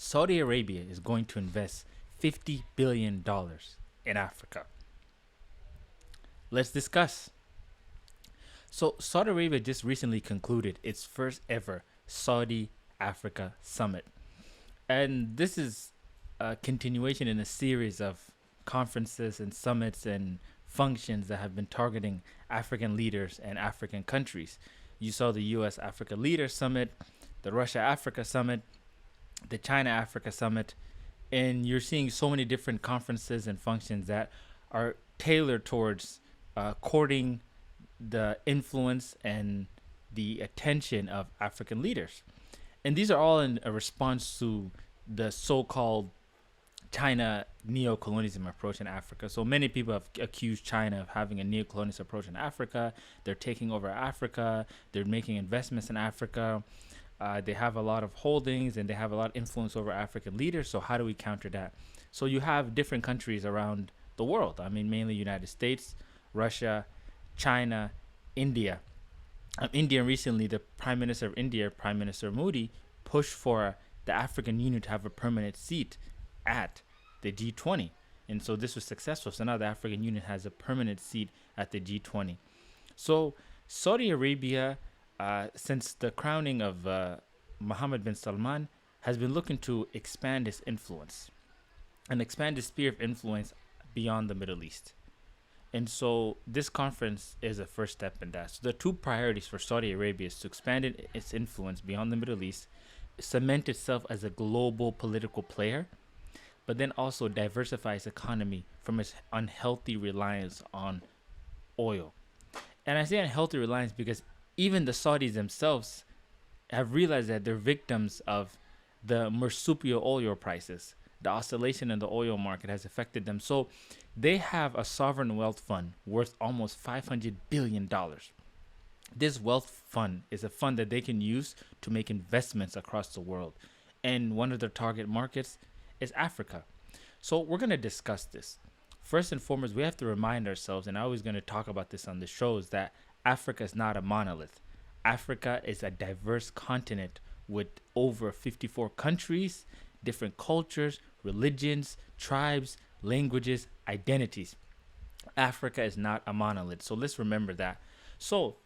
Saudi Arabia is going to invest $50 billion in Africa. Let's discuss. So, Saudi Arabia just recently concluded its first ever Saudi Africa Summit. And this is a continuation in a series of conferences and summits and functions that have been targeting African leaders and African countries. You saw the US Africa Leaders Summit, the Russia Africa Summit, the China Africa Summit, and you're seeing so many different conferences and functions that are tailored towards courting the influence and the attention of African leaders. And these are all in a response to the so-called China neo-colonialism approach in Africa. So many people have accused China of having a neo-colonialist approach in Africa. They're taking over Africa. They're making investments in Africa. They have a lot of holdings and they have a lot of influence over African leaders. So how do we counter that? So you have different countries around the world. I mean, mainly United States, Russia, China, India. India recently, the Prime Minister of India, Prime Minister Modi, pushed for the African Union to have a permanent seat at the G20. And so this was successful. So now the African Union has a permanent seat at the G20. So Saudi Arabia, since the crowning of Mohammed bin Salman, has been looking to expand its influence and expand its sphere of influence beyond the Middle East. And so this conference is a first step in that. So the two priorities for Saudi Arabia is to expand its influence beyond the Middle East, cement itself as a global political player, but then also diversify its economy from its unhealthy reliance on oil. And I say unhealthy reliance because even the Saudis themselves have realized that they're victims of the marsupial oil prices. The oscillation in the oil market has affected them. So they have a sovereign wealth fund worth almost $500 billion. This wealth fund is a fund that they can use to make investments across the world. And one of their target markets is Africa. So we're going to discuss this. First and foremost, we have to remind ourselves, and I'm always going to talk about this on the shows, that Africa is not a monolith. Africa is a diverse continent with over 54 countries, different cultures, religions, tribes, languages, identities. Africa is not a monolith. So let's remember that. So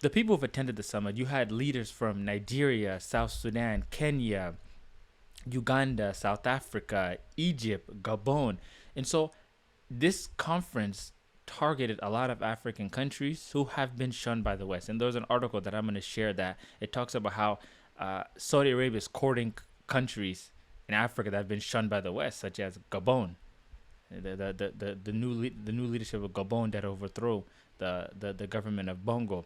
the people who've attended the summit, you had leaders from Nigeria, South Sudan, Kenya, Uganda, South Africa, Egypt, Gabon. And so this conference targeted a lot of African countries who have been shunned by the West. And there's an article that I'm going to share that it talks about how Saudi Arabia is courting countries in Africa that have been shunned by the West, such as Gabon. The new leadership of Gabon that overthrew the government of Bongo.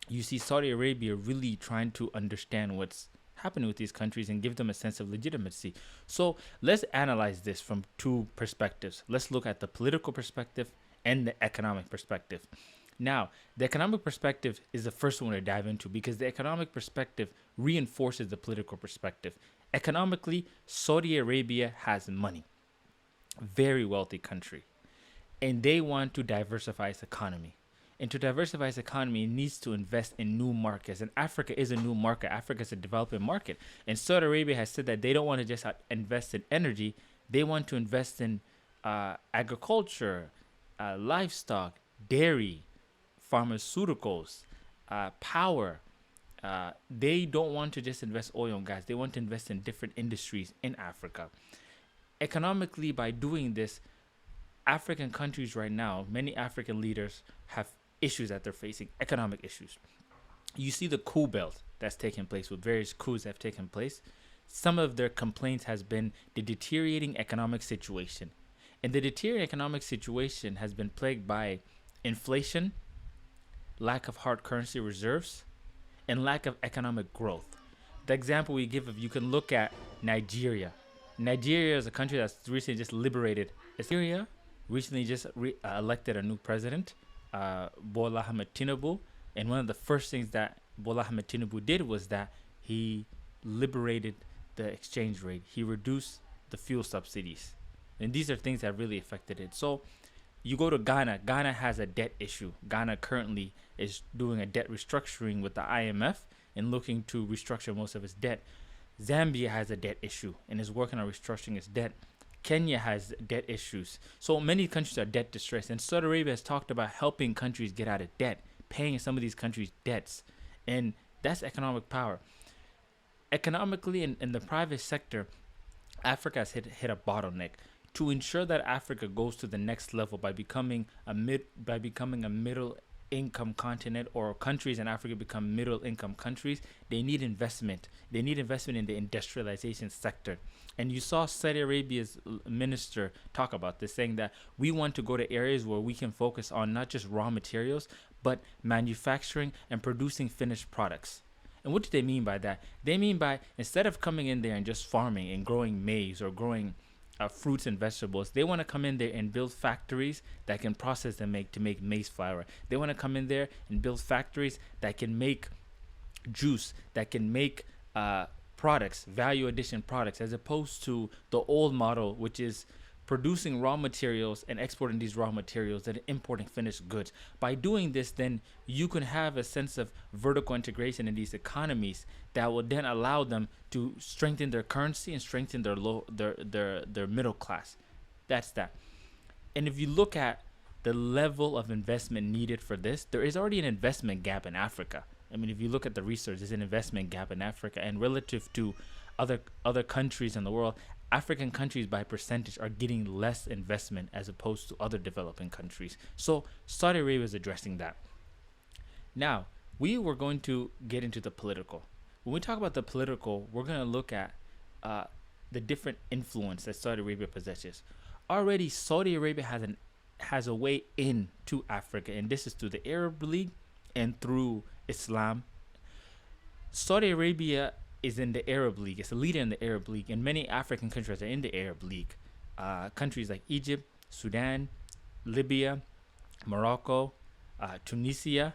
You see Saudi Arabia really trying to understand what's happening with these countries and give them a sense of legitimacy. So let's analyze this from two perspectives. Let's look at the political perspective and the economic perspective. Now, the economic perspective is the first one to dive into because the economic perspective reinforces the political perspective. Economically, Saudi Arabia has money, very wealthy country, and they want to diversify its economy. And to diversify its economy, it needs to invest in new markets. And Africa is a new market. Africa is a developing market. And Saudi Arabia has said that they don't want to just invest in energy. They want to invest in agriculture, livestock, dairy, pharmaceuticals, power. They don't want to just invest oil and gas. They want to invest in different industries in Africa. Economically, by doing this, African countries right now, many African leaders have issues that they're facing, economic issues. You see the coup belt that's taken place with various coups that have taken place. Some of their complaints has been the deteriorating economic situation. And the deteriorating economic situation has been plagued by inflation, lack of hard currency reserves, and lack of economic growth. The example we give of, you can look at Nigeria. Nigeria is a country that's recently just liberated. Nigeria recently just elected a new president, Bola Ahmed Tinubu. And one of the first things that Bola Ahmed Tinubu did was that he liberated the exchange rate. He reduced the fuel subsidies. And these are things that really affected it. So you go to Ghana. Ghana has a debt issue. Ghana currently is doing a debt restructuring with the IMF and looking to restructure most of its debt. Zambia has a debt issue and is working on restructuring its debt. Kenya has debt issues. So many countries are debt distressed. And Saudi Arabia has talked about helping countries get out of debt, paying some of these countries' debts. And that's economic power. Economically, in the private sector, Africa has hit a bottleneck. To ensure that Africa goes to the next level by becoming a middle income continent, or countries in Africa become middle income countries, they need investment. They need investment in the industrialization sector. And you saw Saudi Arabia's minister talk about this, saying that we want to go to areas where we can focus on not just raw materials, but manufacturing and producing finished products. And what do they mean by that? They mean by, instead of coming in there and just farming and growing maize or growing fruits and vegetables, they want to come in there and build factories that can process and make maize flour. They want to come in there and build factories that can make juice, that can make products, value addition products, as opposed to the old model, which is producing raw materials and exporting these raw materials and importing finished goods. By doing this, then you can have a sense of vertical integration in these economies that will then allow them to strengthen their currency and strengthen their middle class. That's that. And if you look at the level of investment needed for this, there is already an investment gap in Africa. I mean, if you look at the research, there's an investment gap in Africa, and relative to other countries in the world, African countries by percentage are getting less investment as opposed to other developing countries. So Saudi Arabia is addressing that. Now, we were going to get into the political. When we talk about the political, we're going to look at the different influence that Saudi Arabia possesses. Already, Saudi Arabia has a way into Africa, and this is through the Arab League and through Islam. Saudi Arabia is in the Arab League. It's a leader in the Arab League, and many African countries are in the Arab League. Countries like Egypt, Sudan, Libya, Morocco, Tunisia,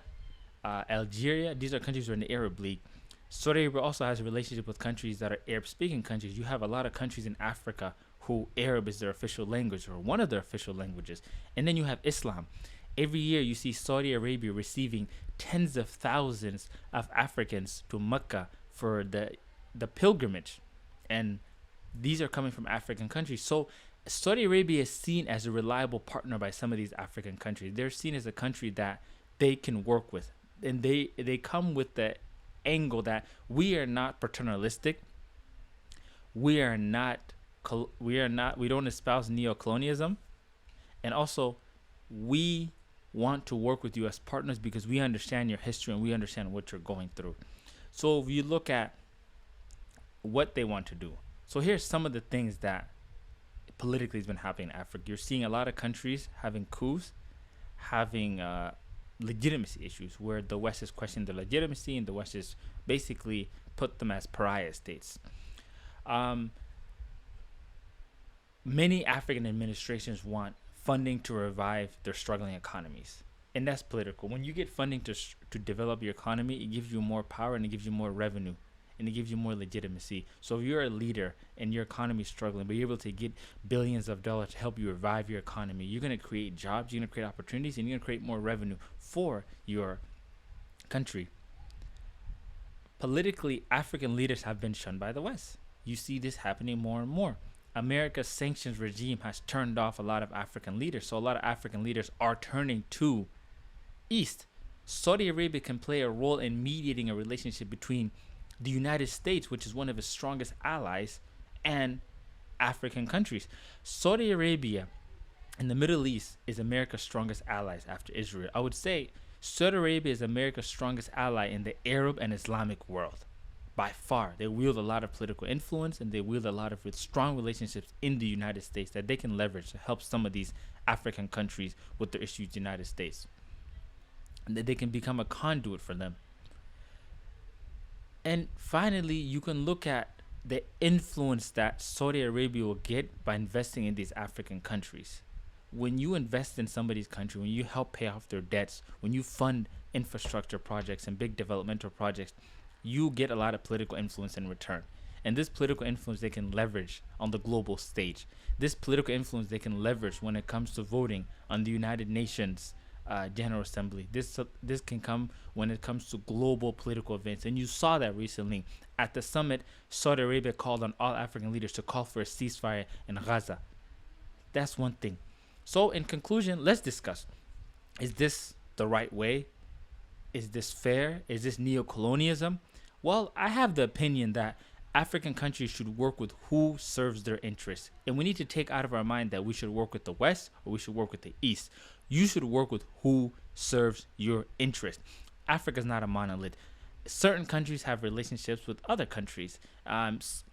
Algeria, these are countries who are in the Arab League. Saudi Arabia also has a relationship with countries that are Arab-speaking countries. You have a lot of countries in Africa who Arab is their official language, or one of their official languages. And then you have Islam. Every year you see Saudi Arabia receiving tens of thousands of Africans to Mecca for the pilgrimage, and these are coming from African countries. So Saudi Arabia is seen as a reliable partner by some of these African countries. They're seen as a country that they can work with, and they come with the angle that we are not paternalistic. We don't espouse neo-colonialism, and also we want to work with you as partners because we understand your history and we understand what you're going through. So if you look at what they want to do, so here's some of the things that politically has been happening in Africa. You're seeing a lot of countries having coups, having legitimacy issues, where the West has questioned their legitimacy and the West has basically put them as pariah states. Many African administrations want funding to revive their struggling economies. And that's political. When you get funding to develop your economy, it gives you more power and it gives you more revenue and it gives you more legitimacy. So if you're a leader and your economy is struggling, but you're able to get billions of dollars to help you revive your economy, you're going to create jobs, you're going to create opportunities, and you're going to create more revenue for your country. Politically, African leaders have been shunned by the West. You see this happening more and more. America's sanctions regime has turned off a lot of African leaders. So a lot of African leaders are turning to East. Saudi Arabia can play a role in mediating a relationship between the United States, which is one of its strongest allies, and African countries. Saudi Arabia in the Middle East is America's strongest allies after Israel. I would say Saudi Arabia is America's strongest ally in the Arab and Islamic world. By far, they wield a lot of political influence and they wield a lot of strong relationships in the United States that they can leverage to help some of these African countries with their issues with the United States. And that they can become a conduit for them. And finally, you can look at the influence that Saudi Arabia will get by investing in these African countries. When you invest in somebody's country, when you help pay off their debts, when you fund infrastructure projects and big developmental projects, you get a lot of political influence in return. And this political influence they can leverage on the global stage. This political influence they can leverage when it comes to voting on the United Nations General Assembly. This can come when it comes to global political events, and you saw that recently at the summit. Saudi Arabia called on all African leaders to call for a ceasefire in Gaza. That's one thing. So, in conclusion, let's discuss: is this the right way? Is this fair? Is this neo-colonialism? Well, I have the opinion that African countries should work with who serves their interests. And we need to take out of our mind that we should work with the West or we should work with the East. You should work with who serves your interest. Africa is not a monolith. Certain countries have relationships with other countries.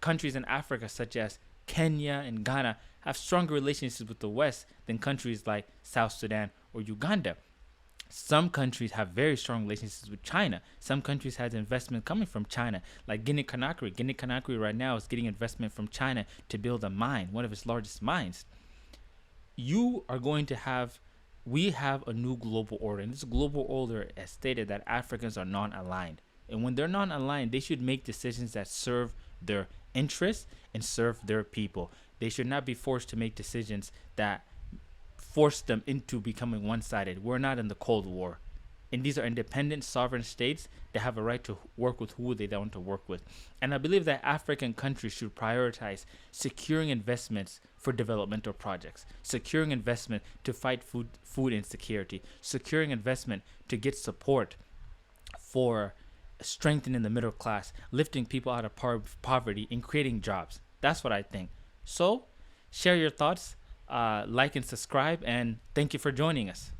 Countries in Africa, such as Kenya and Ghana, have stronger relationships with the West than countries like South Sudan or Uganda. Some countries have very strong relationships with China. Some countries have investment coming from China, like Guinea Conakry. Guinea Conakry right now is getting investment from China to build a mine, one of its largest mines. We have a new global order. And this global order has stated that Africans are non-aligned. And when they're non-aligned, they should make decisions that serve their interests and serve their people. They should not be forced to make decisions that force them into becoming one-sided. We're not in the Cold War. And these are independent sovereign states that have a right to work with who they want to work with. And I believe that African countries should prioritize securing investments for developmental projects, securing investment to fight food insecurity, securing investment to get support for strengthening the middle class, lifting people out of poverty, and creating jobs. That's what I think. So, share your thoughts, like and subscribe, and thank you for joining us.